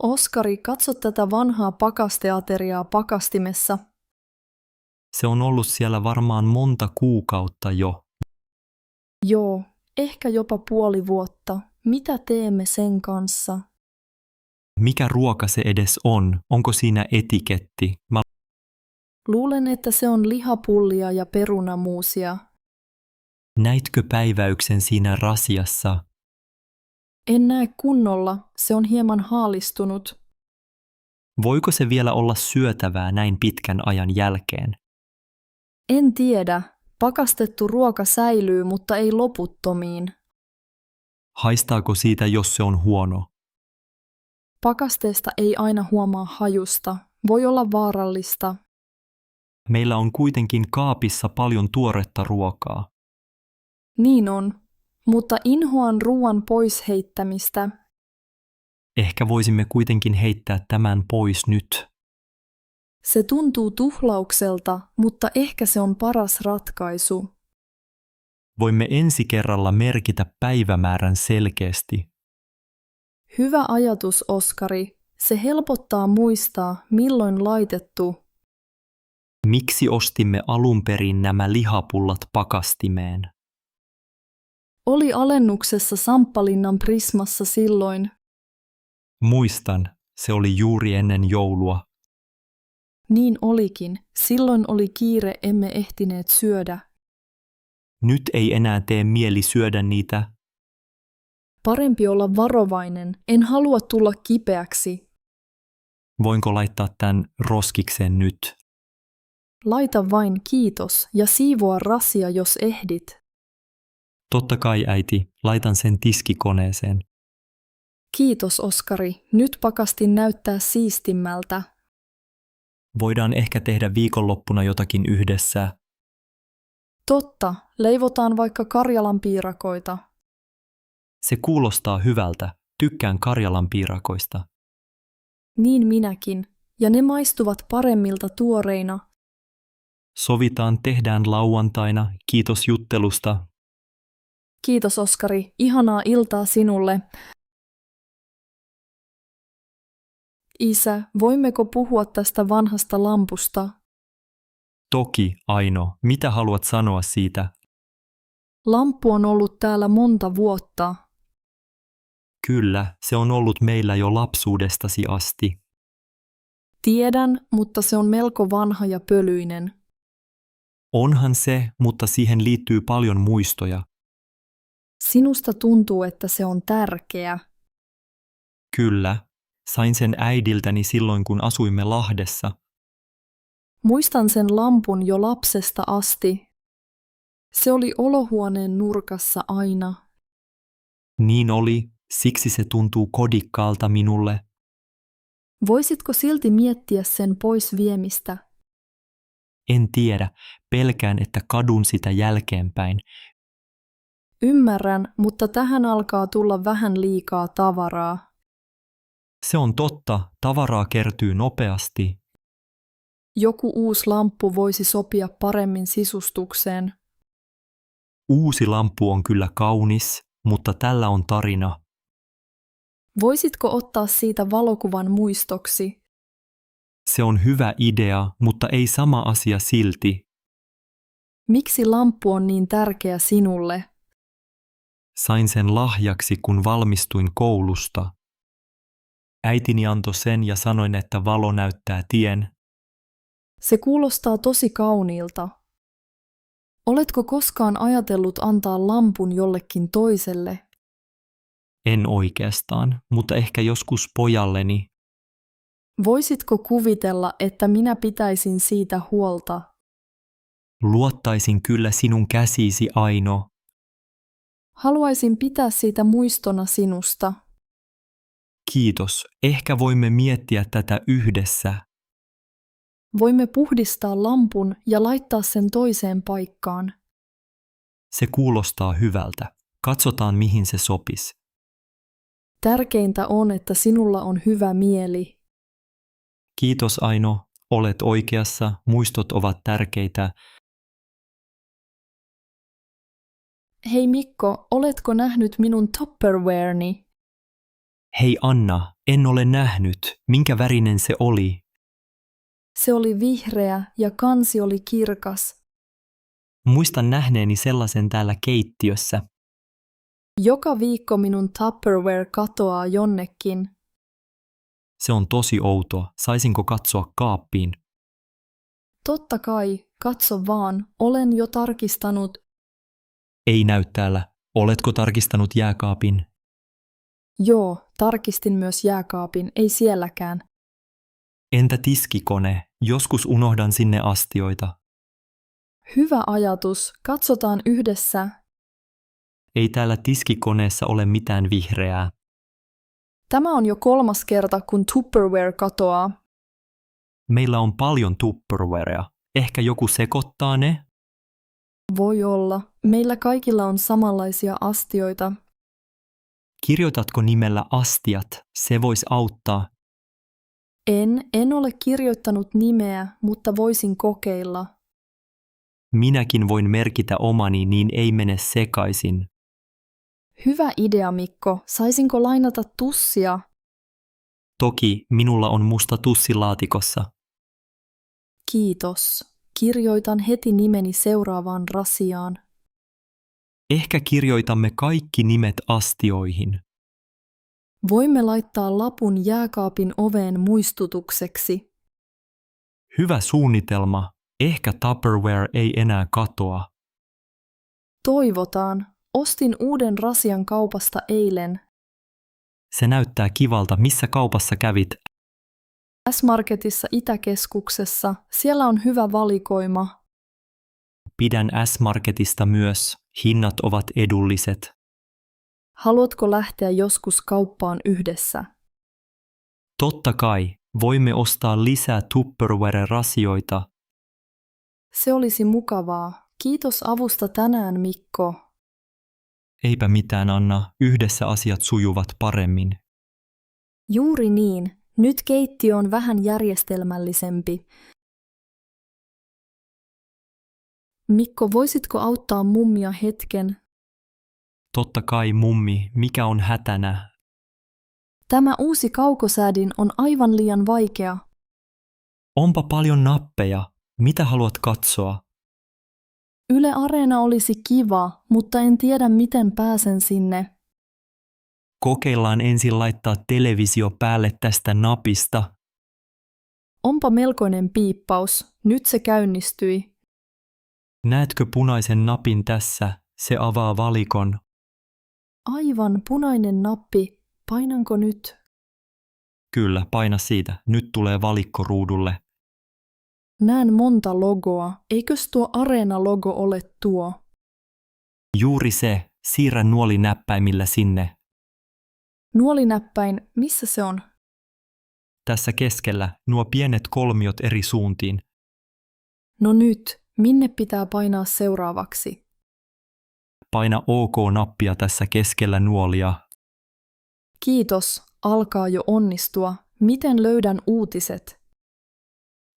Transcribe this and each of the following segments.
Oskari, katso tätä vanhaa pakasteateriaa pakastimessa. Se on ollut siellä varmaan monta kuukautta jo. Joo, ehkä jopa puoli vuotta. Mitä teemme sen kanssa? Mikä ruoka se edes on? Onko siinä etiketti? Luulen, että se on lihapullia ja perunamuusia. Näitkö päiväyksen siinä rasiassa? En näe kunnolla, se on hieman haalistunut. Voiko se vielä olla syötävää näin pitkän ajan jälkeen? En tiedä. Pakastettu ruoka säilyy, mutta ei loputtomiin. Haistaako siitä, jos se on huono? Pakasteesta ei aina huomaa hajusta. Voi olla vaarallista. Meillä on kuitenkin kaapissa paljon tuoretta ruokaa. Niin on, mutta inhoan ruoan pois heittämistä. Ehkä voisimme kuitenkin heittää tämän pois nyt. Se tuntuu tuhlaukselta, mutta ehkä se on paras ratkaisu. Voimme ensi kerralla merkitä päivämäärän selkeästi. Hyvä ajatus, Oskari. Se helpottaa muistaa, milloin laitettu. Miksi ostimme alun perin nämä lihapullat pakastimeen? Oli alennuksessa Samppalinnan Prismassa silloin. Muistan, se oli juuri ennen joulua. Niin olikin. Silloin oli kiire, emme ehtineet syödä. Nyt ei enää tee mieli syödä niitä. Parempi olla varovainen. En halua tulla kipeäksi. Voinko laittaa tämän roskikseen nyt? Laita vain kiitos ja siivoa rasia, jos ehdit. Totta kai, äiti, laitan sen tiskikoneeseen. Kiitos, Oskari. Nyt pakastin näyttää siistimmältä. Voidaan ehkä tehdä viikonloppuna jotakin yhdessä. Totta, leivotaan vaikka Karjalan piirakoita. Se kuulostaa hyvältä. Tykkään Karjalan piirakoista. Niin minäkin, ja ne maistuvat paremmilta tuoreina. Sovitaan, tehdään lauantaina. Kiitos juttelusta. Kiitos, Oskari. Ihanaa iltaa sinulle. Isä, voimmeko puhua tästä vanhasta lampusta? Toki, Aino. Mitä haluat sanoa siitä? Lamppu on ollut täällä monta vuotta. Kyllä, se on ollut meillä jo lapsuudestasi asti. Tiedän, mutta se on melko vanha ja pölyinen. Onhan se, mutta siihen liittyy paljon muistoja. Sinusta tuntuu, että se on tärkeä. Kyllä, sain sen äidiltäni silloin, kun asuimme Lahdessa. Muistan sen lampun jo lapsesta asti. Se oli olohuoneen nurkassa aina. Niin oli, siksi se tuntuu kodikkaalta minulle. Voisitko silti miettiä sen pois viemistä? En tiedä, pelkään, että kadun sitä jälkeenpäin. Ymmärrän, mutta tähän alkaa tulla vähän liikaa tavaraa. Se on totta, tavaraa kertyy nopeasti. Joku uusi lamppu voisi sopia paremmin sisustukseen. Uusi lamppu on kyllä kaunis, mutta tällä on tarina. Voisitko ottaa siitä valokuvan muistoksi? Se on hyvä idea, mutta ei sama asia silti. Miksi lamppu on niin tärkeä sinulle? Sain sen lahjaksi, kun valmistuin koulusta. Äitini antoi sen ja sanoin, että valo näyttää tien. Se kuulostaa tosi kauniilta. Oletko koskaan ajatellut antaa lampun jollekin toiselle? En oikeastaan, mutta ehkä joskus pojalleni. Voisitko kuvitella, että minä pitäisin siitä huolta? Luottaisin kyllä sinun käsiisi, Aino. Haluaisin pitää siitä muistona sinusta. Kiitos, ehkä voimme miettiä tätä yhdessä. Voimme puhdistaa lampun ja laittaa sen toiseen paikkaan. Se kuulostaa hyvältä. Katsotaan, mihin se sopisi. Tärkeintä on, että sinulla on hyvä mieli. Kiitos, Aino. Olet oikeassa. Muistot ovat tärkeitä. Hei Mikko, oletko nähnyt minun Tupperwareni? Hei Anna, en ole nähnyt. Minkä värinen se oli? Se oli vihreä ja kansi oli kirkas. Muistan nähneeni sellaisen täällä keittiössä. Joka viikko minun Tupperware katoaa jonnekin. Se on tosi outoa. Saisinko katsoa kaappiin? Totta kai, katso vaan, olen jo tarkistanut. Ei näy täällä. Oletko tarkistanut jääkaapin? Joo, tarkistin myös jääkaapin, ei sielläkään. Entä tiskikone? Joskus unohdan sinne astioita. Hyvä ajatus, katsotaan yhdessä. Ei täällä tiskikoneessa ole mitään vihreää. Tämä on jo 3. kerta, kun Tupperware katoaa. Meillä on paljon Tupperwarea. Ehkä joku sekoittaa ne? Voi olla, meillä kaikilla on samanlaisia astioita. Kirjoitatko nimellä astiat? Se voisi auttaa. En ole kirjoittanut nimeä, mutta voisin kokeilla. Minäkin voin merkitä omani, niin ei mene sekaisin. Hyvä idea, Mikko. Saisinko lainata tussia? Toki minulla on musta tussi laatikossa. Kiitos. Kirjoitan heti nimeni seuraavaan rasiaan. Ehkä kirjoitamme kaikki nimet astioihin. Voimme laittaa lapun jääkaapin oveen muistutukseksi. Hyvä suunnitelma. Ehkä Tupperware ei enää katoa. Toivotaan. Ostin uuden rasian kaupasta eilen. Se näyttää kivalta. Missä kaupassa kävit? S-Marketissa Itäkeskuksessa. Siellä on hyvä valikoima. Pidän S-Marketista myös. Hinnat ovat edulliset. Haluatko lähteä joskus kauppaan yhdessä? Totta kai. Voimme ostaa lisää Tupperware-rasioita. Se olisi mukavaa. Kiitos avusta tänään, Mikko. Eipä mitään, Anna. Yhdessä asiat sujuvat paremmin. Juuri niin. Nyt keittiö on vähän järjestelmällisempi. Mikko, voisitko auttaa mummia hetken? Totta kai, mummi. Mikä on hätänä? Tämä uusi kaukosäädin on aivan liian vaikea. Onpa paljon nappeja. Mitä haluat katsoa? Yle Areena olisi kiva, mutta en tiedä miten pääsen sinne. Kokeillaan ensin laittaa televisio päälle tästä napista. Onpa melkoinen piippaus. Nyt se käynnistyi. Näetkö punaisen napin tässä? Se avaa valikon. Aivan punainen nappi. Painanko nyt? Kyllä, paina siitä. Nyt tulee valikko ruudulle. Näen monta logoa. Eikös tuo Areena-logo ole tuo? Juuri se. Siirrä nuoli näppäimillä sinne. Nuolinäppäin, missä se on? Tässä keskellä nuo pienet kolmiot eri suuntiin. No nyt, minne pitää painaa seuraavaksi? Paina OK-nappia tässä keskellä nuolia. Kiitos, alkaa jo onnistua. Miten löydän uutiset?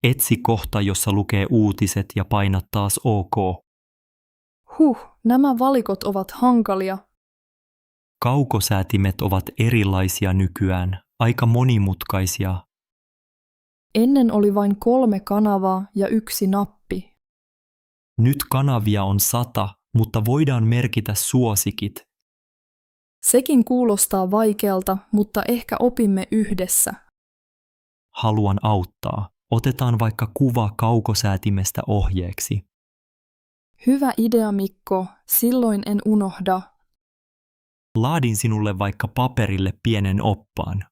Etsi kohta, jossa lukee uutiset ja paina taas OK. Nämä valikot ovat hankalia. Kaukosäätimet ovat erilaisia nykyään, aika monimutkaisia. Ennen oli vain 3 kanavaa ja 1 nappi. Nyt kanavia on 100, mutta voidaan merkitä suosikit. Sekin kuulostaa vaikealta, mutta ehkä opimme yhdessä. Haluan auttaa. Otetaan vaikka kuva kaukosäätimestä ohjeeksi. Hyvä idea, Mikko. Silloin en unohda. Laadin sinulle vaikka paperille pienen oppaan.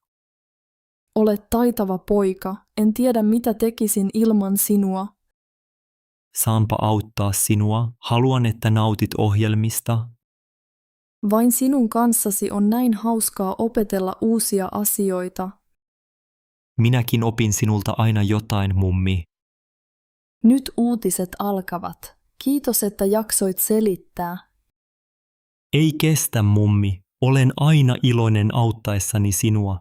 Olet taitava poika. En tiedä, mitä tekisin ilman sinua. Saanpa auttaa sinua. Haluan, että nautit ohjelmista. Vain sinun kanssasi on näin hauskaa opetella uusia asioita. Minäkin opin sinulta aina jotain, mummi. Nyt uutiset alkavat. Kiitos, että jaksoit selittää. Ei kestä, mummi. Olen aina iloinen auttaessani sinua.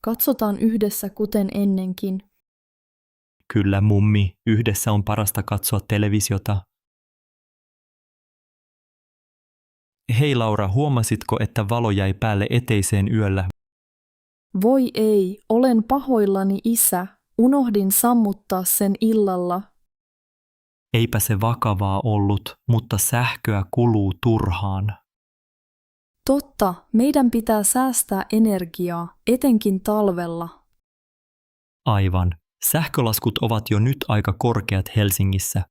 Katsotaan yhdessä kuten ennenkin. Kyllä, mummi. Yhdessä on parasta katsoa televisiota. Hei Laura, huomasitko, että valo jäi päälle eteiseen yöllä? Voi ei, olen pahoillani isä, unohdin sammuttaa sen illalla. Eipä se vakavaa ollut, mutta sähköä kuluu turhaan. Totta, meidän pitää säästää energiaa, etenkin talvella. Aivan. Sähkölaskut ovat jo nyt aika korkeat Helsingissä.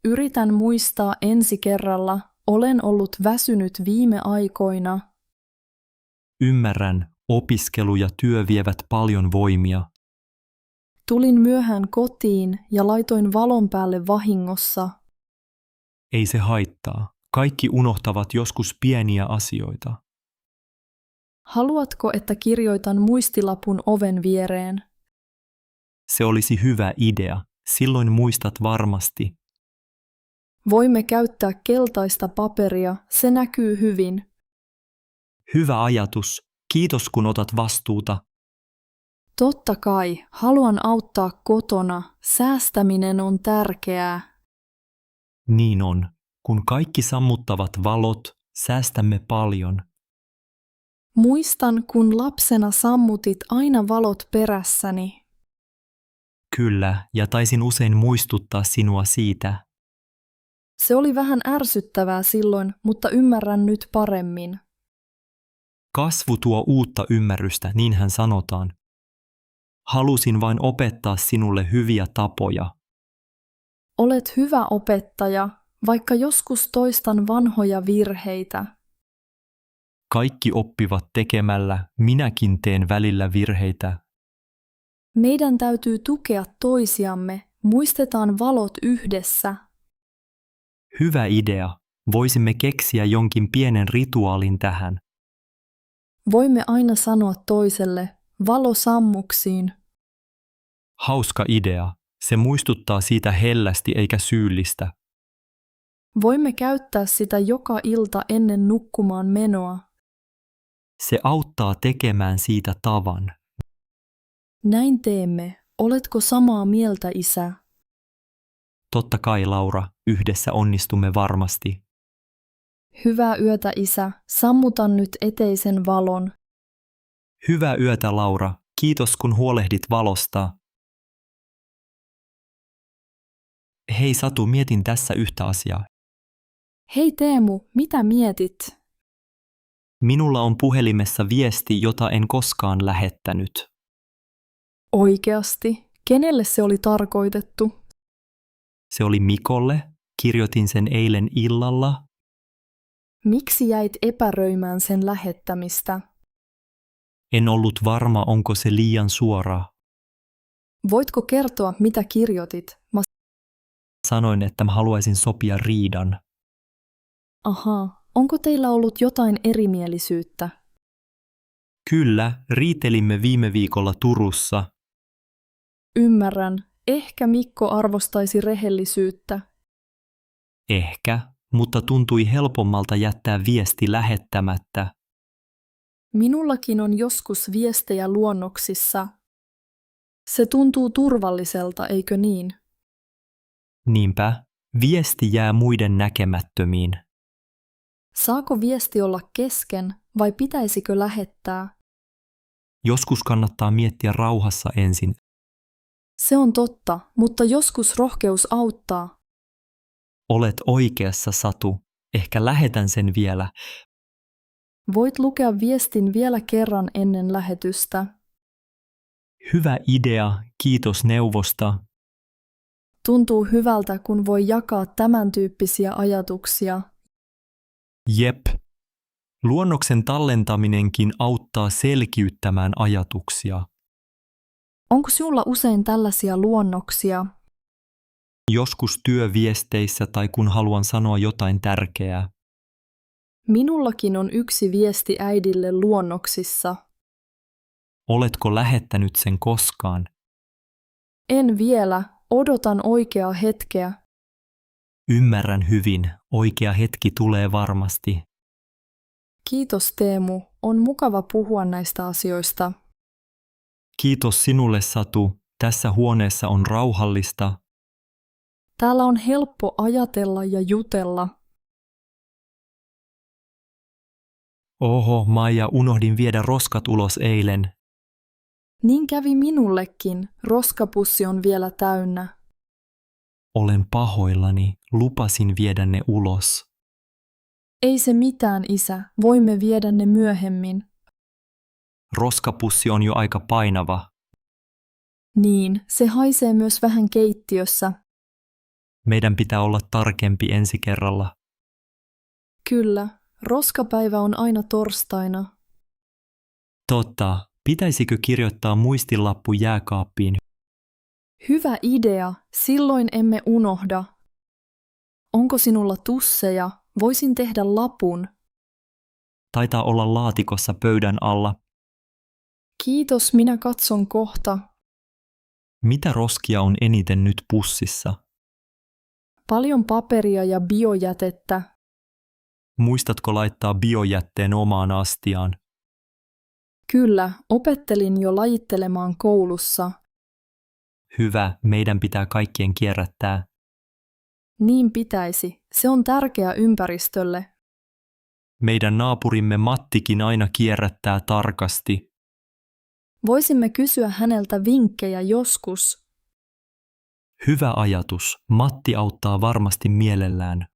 Yritän muistaa ensi kerralla, olen ollut väsynyt viime aikoina. Ymmärrän, opiskelu ja työ vievät paljon voimia. Tulin myöhään kotiin ja laitoin valon päälle vahingossa. Ei se haittaa. Kaikki unohtavat joskus pieniä asioita. Haluatko, että kirjoitan muistilapun oven viereen? Se olisi hyvä idea. Silloin muistat varmasti. Voimme käyttää keltaista paperia, se näkyy hyvin. Hyvä ajatus. Kiitos kun otat vastuuta. Totta kai, haluan auttaa kotona. Säästäminen on tärkeää. Niin on. Kun kaikki sammuttavat valot, säästämme paljon. Muistan, kun lapsena sammutit aina valot perässäni. Kyllä, ja taisin usein muistuttaa sinua siitä. Se oli vähän ärsyttävää silloin, mutta ymmärrän nyt paremmin. Kasvu tuo uutta ymmärrystä, niinhän sanotaan. Halusin vain opettaa sinulle hyviä tapoja. Olet hyvä opettaja, vaikka joskus toistan vanhoja virheitä. Kaikki oppivat tekemällä, minäkin teen välillä virheitä. Meidän täytyy tukea toisiamme, muistetaan valot yhdessä. Hyvä idea. Voisimme keksiä jonkin pienen rituaalin tähän. Voimme aina sanoa toiselle, valo sammuksiin. Hauska idea. Se muistuttaa siitä hellästi eikä syyllistä. Voimme käyttää sitä joka ilta ennen nukkumaan menoa. Se auttaa tekemään siitä tavan. Näin teemme. Oletko samaa mieltä, isä? Totta kai, Laura, yhdessä onnistumme varmasti. Hyvää yötä, isä. Sammutan nyt eteisen valon. Hyvää yötä, Laura. Kiitos kun huolehdit valosta. Hei Satu, mietin tässä yhtä asiaa. Hei Teemu, mitä mietit? Minulla on puhelimessa viesti, jota en koskaan lähettänyt. Oikeasti? Kenelle se oli tarkoitettu? Se oli Mikolle. Kirjoitin sen eilen illalla. Miksi jäit epäröimään sen lähettämistä? En ollut varma, onko se liian suoraa. Voitko kertoa, mitä kirjoitit? Sanoin, että mä haluaisin sopia riidan. Ahaa, onko teillä ollut jotain erimielisyyttä? Kyllä, riitelimme viime viikolla Turussa. Ymmärrän. Ehkä Mikko arvostaisi rehellisyyttä. Ehkä, mutta tuntui helpommalta jättää viesti lähettämättä. Minullakin on joskus viestejä luonnoksissa. Se tuntuu turvalliselta, eikö niin? Niinpä, viesti jää muiden näkemättömiin. Saako viesti olla kesken vai pitäisikö lähettää? Joskus kannattaa miettiä rauhassa ensin. Se on totta, mutta joskus rohkeus auttaa. Olet oikeassa, Satu. Ehkä lähetän sen vielä. Voit lukea viestin vielä kerran ennen lähetystä. Hyvä idea, kiitos neuvosta. Tuntuu hyvältä, kun voi jakaa tämän tyyppisiä ajatuksia. Jep. Luonnoksen tallentaminenkin auttaa selkiyttämään ajatuksia. Onko sinulla usein tällaisia luonnoksia? Joskus työviesteissä tai kun haluan sanoa jotain tärkeää. Minullakin on yksi viesti äidille luonnoksissa. Oletko lähettänyt sen koskaan? En vielä, odotan oikeaa hetkeä. Ymmärrän hyvin, oikea hetki tulee varmasti. Kiitos Teemu, on mukava puhua näistä asioista. Kiitos sinulle, Satu. Tässä huoneessa on rauhallista. Täällä on helppo ajatella ja jutella. Oho, Maija, unohdin viedä roskat ulos eilen. Niin kävi minullekin. Roskapussi on vielä täynnä. Olen pahoillani, lupasin viedä ne ulos. Ei se mitään, isä. Voimme viedä ne myöhemmin. Roskapussi on jo aika painava. Niin, se haisee myös vähän keittiössä. Meidän pitää olla tarkempi ensi kerralla. Kyllä, roskapäivä on aina torstaina. Totta, pitäisikö kirjoittaa muistilappu jääkaappiin? Hyvä idea, silloin emme unohda. Onko sinulla tusseja? Voisin tehdä lapun. Taitaa olla laatikossa pöydän alla. Kiitos, minä katson kohta. Mitä roskia on eniten nyt pussissa? Paljon paperia ja biojätettä. Muistatko laittaa biojätteen omaan astiaan? Kyllä, opettelin jo lajittelemaan koulussa. Hyvä, meidän pitää kaikkien kierrättää. Niin pitäisi. Se on tärkeä ympäristölle. Meidän naapurimme Mattikin aina kierrättää tarkasti. Voisimme kysyä häneltä vinkkejä joskus. Hyvä ajatus. Matti auttaa varmasti mielellään.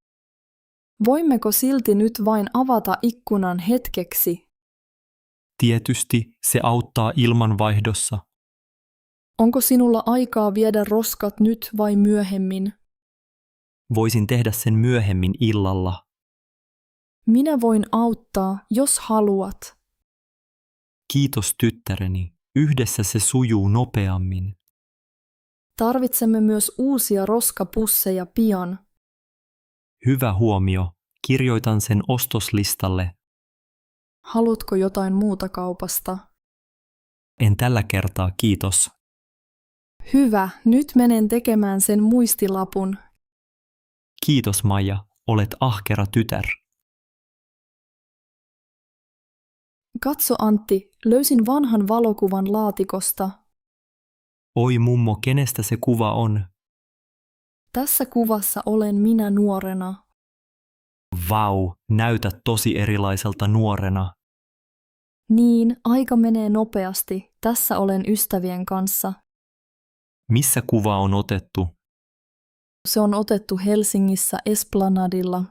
Voimmeko silti nyt vain avata ikkunan hetkeksi? Tietysti se auttaa ilmanvaihdossa. Onko sinulla aikaa viedä roskat nyt vai myöhemmin? Voisin tehdä sen myöhemmin illalla. Minä voin auttaa, jos haluat. Kiitos tyttäreni. Yhdessä se sujuu nopeammin. Tarvitsemme myös uusia roskapusseja pian. Hyvä huomio. Kirjoitan sen ostoslistalle. Haluatko jotain muuta kaupasta? En tällä kertaa, kiitos. Hyvä, nyt menen tekemään sen muistilapun. Kiitos Maija, olet ahkera tytär. Katso Antti, löysin vanhan valokuvan laatikosta. Oi mummo, kenestä se kuva on? Tässä kuvassa olen minä nuorena. Vau, näytät tosi erilaiselta nuorena. Niin, aika menee nopeasti. Tässä olen ystävien kanssa. Missä kuva on otettu? Se on otettu Helsingissä Esplanadilla.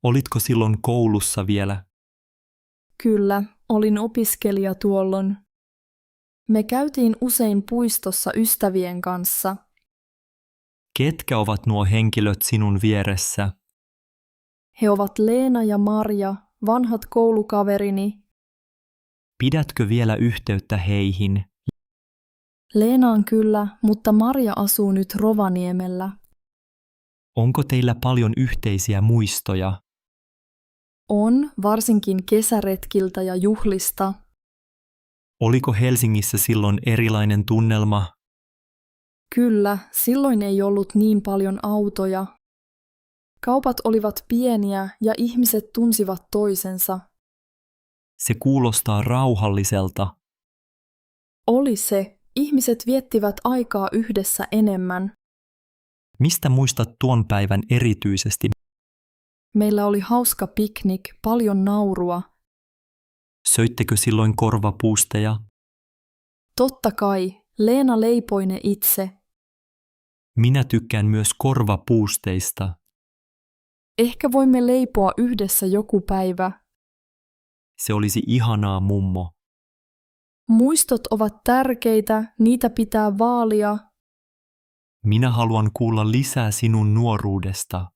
Olitko silloin koulussa vielä? Kyllä, olin opiskelija tuolloin. Me käytiin usein puistossa ystävien kanssa. Ketkä ovat nuo henkilöt sinun vieressä? He ovat Leena ja Marja, vanhat koulukaverini. Pidätkö vielä yhteyttä heihin? Leenaan kyllä, mutta Marja asuu nyt Rovaniemellä. Onko teillä paljon yhteisiä muistoja? On, varsinkin kesäretkiltä ja juhlista. Oliko Helsingissä silloin erilainen tunnelma? Kyllä, silloin ei ollut niin paljon autoja. Kaupat olivat pieniä ja ihmiset tunsivat toisensa. Se kuulostaa rauhalliselta. Oli se. Ihmiset viettivät aikaa yhdessä enemmän. Mistä muistat tuon päivän erityisesti? Meillä oli hauska piknik, paljon naurua. Söittekö silloin korvapuusteja? Totta kai, Leena leipoi ne itse. Minä tykkään myös korvapuusteista. Ehkä voimme leipoa yhdessä joku päivä. Se olisi ihanaa, mummo. Muistot ovat tärkeitä, niitä pitää vaalia. Minä haluan kuulla lisää sinun nuoruudesta.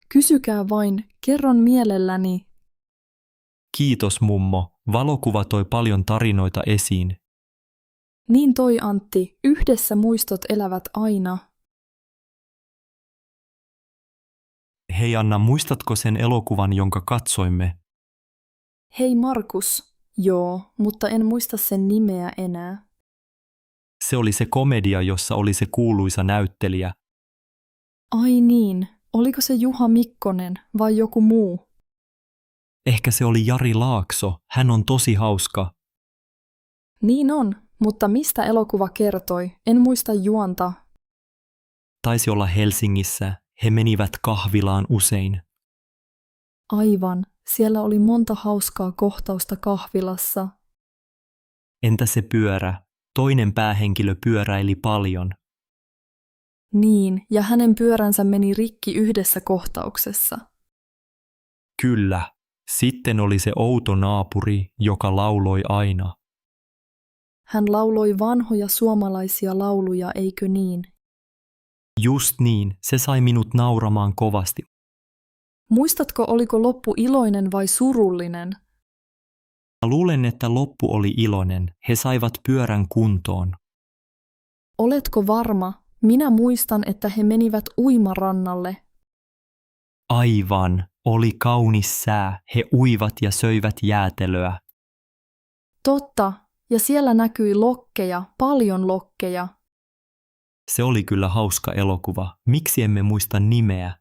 Kysykää vain, kerron mielelläni. Kiitos, mummo. Valokuva toi paljon tarinoita esiin. Niin toi Antti, yhdessä muistot elävät aina. Hei Anna, muistatko sen elokuvan, jonka katsoimme? Hei Markus. Joo, mutta en muista sen nimeä enää. Se oli se komedia, jossa oli se kuuluisa näyttelijä. Ai niin, oliko se Juha Mikkonen vai joku muu? Ehkä se oli Jari Laakso. Hän on tosi hauska. Niin on, mutta mistä elokuva kertoi? En muista juonta. Taisi olla Helsingissä. He menivät kahvilaan usein. Aivan, Siellä oli monta hauskaa kohtausta kahvilassa. Entä se pyörä? Toinen päähenkilö pyöräili paljon. Niin, ja hänen pyöränsä meni rikki yhdessä kohtauksessa. Kyllä. Sitten oli se outo naapuri, joka lauloi aina. Hän lauloi vanhoja suomalaisia lauluja, eikö niin? Just niin, se sai minut nauramaan kovasti. Muistatko, oliko loppu iloinen vai surullinen? Luulen, että loppu oli iloinen. He saivat pyörän kuntoon. Oletko varma? Minä muistan, että he menivät uimarannalle. Aivan, oli kaunis sää. He uivat ja söivät jäätelöä. Totta, ja siellä näkyi lokkeja, paljon lokkeja. Se oli kyllä hauska elokuva. Miksi emme muista nimeä?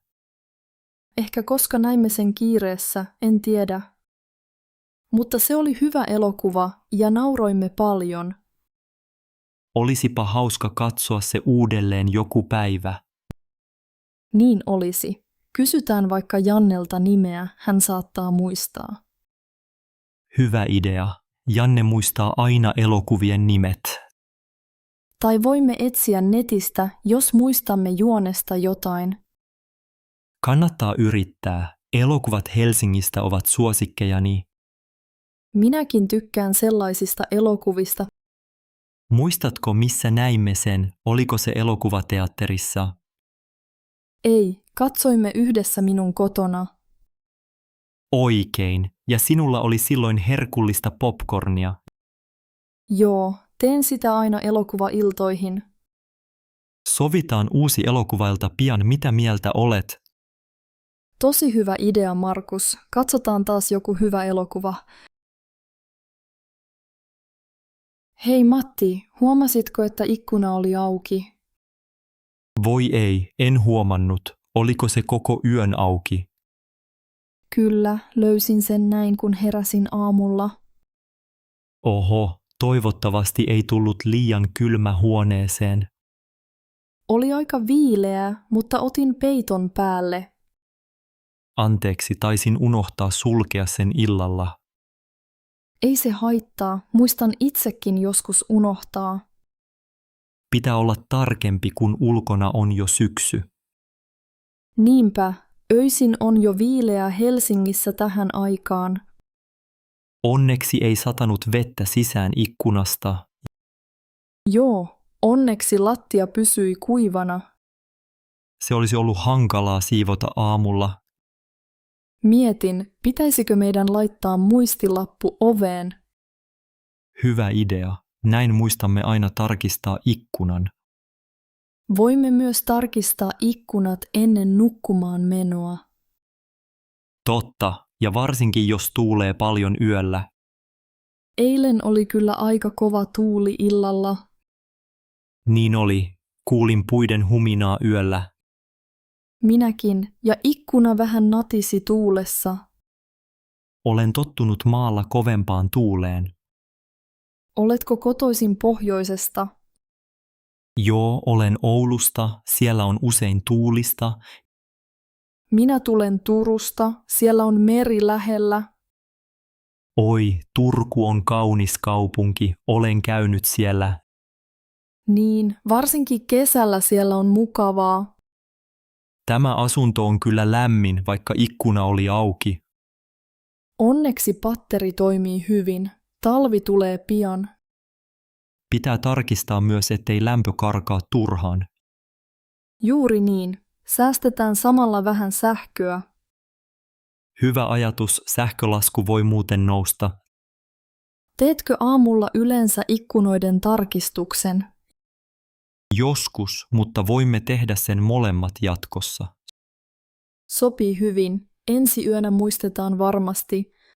Ehkä koska näimme sen kiireessä, en tiedä. Mutta se oli hyvä elokuva ja nauroimme paljon. Olisipa hauska katsoa se uudelleen joku päivä. Niin olisi. Kysytään vaikka Jannelta nimeä, hän saattaa muistaa. Hyvä idea. Janne muistaa aina elokuvien nimet. Tai voimme etsiä netistä, jos muistamme juonesta jotain. Kannattaa yrittää. Elokuvat Helsingistä ovat suosikkejani. Minäkin tykkään sellaisista elokuvista. Muistatko, missä näimme sen? Oliko se elokuvateatterissa? Ei, katsoimme yhdessä minun kotona. Oikein. Ja sinulla oli silloin herkullista popcornia. Joo, teen sitä aina elokuvailtoihin. Sovitaan uusi elokuvailta pian, mitä mieltä olet? Tosi hyvä idea, Markus. Katsotaan taas joku hyvä elokuva. Hei Matti, huomasitko, että ikkuna oli auki? Voi ei, en huomannut. Oliko se koko yön auki? Kyllä, löysin sen näin, kun heräsin aamulla. Oho, toivottavasti ei tullut liian kylmä huoneeseen. Oli aika viileää, mutta otin peiton päälle. Anteeksi, taisin unohtaa sulkea sen illalla. Ei se haittaa, muistan itsekin joskus unohtaa. Pitää olla tarkempi, kun ulkona on jo syksy. Niinpä, öisin on jo viileää Helsingissä tähän aikaan. Onneksi ei satanut vettä sisään ikkunasta. Joo, onneksi lattia pysyi kuivana. Se olisi ollut hankalaa siivota aamulla. Mietin, pitäisikö meidän laittaa muistilappu oveen. Hyvä idea. Näin muistamme aina tarkistaa ikkunan. Voimme myös tarkistaa ikkunat ennen nukkumaan menoa. Totta, ja varsinkin jos tuulee paljon yöllä. Eilen oli kyllä aika kova tuuli illalla. Niin oli. Kuulin puiden huminaa yöllä. Minäkin, ja ikkuna vähän natisi tuulessa. Olen tottunut maalla kovempaan tuuleen. Oletko kotoisin pohjoisesta? Joo, olen Oulusta. Siellä on usein tuulista. Minä tulen Turusta, siellä on meri lähellä. Oi, Turku on kaunis kaupunki. Olen käynyt siellä. Niin, varsinkin kesällä siellä on mukavaa. Tämä asunto on kyllä lämmin, vaikka ikkuna oli auki. Onneksi patteri toimii hyvin. Talvi tulee pian. Pitää tarkistaa myös, ettei lämpö karkaa turhaan. Juuri niin. Säästetään samalla vähän sähköä. Hyvä ajatus, sähkölasku voi muuten nousta. Teetkö aamulla yleensä ikkunoiden tarkistuksen? Joskus, mutta voimme tehdä sen molemmat jatkossa. Sopii hyvin. Ensi yönä muistetaan varmasti.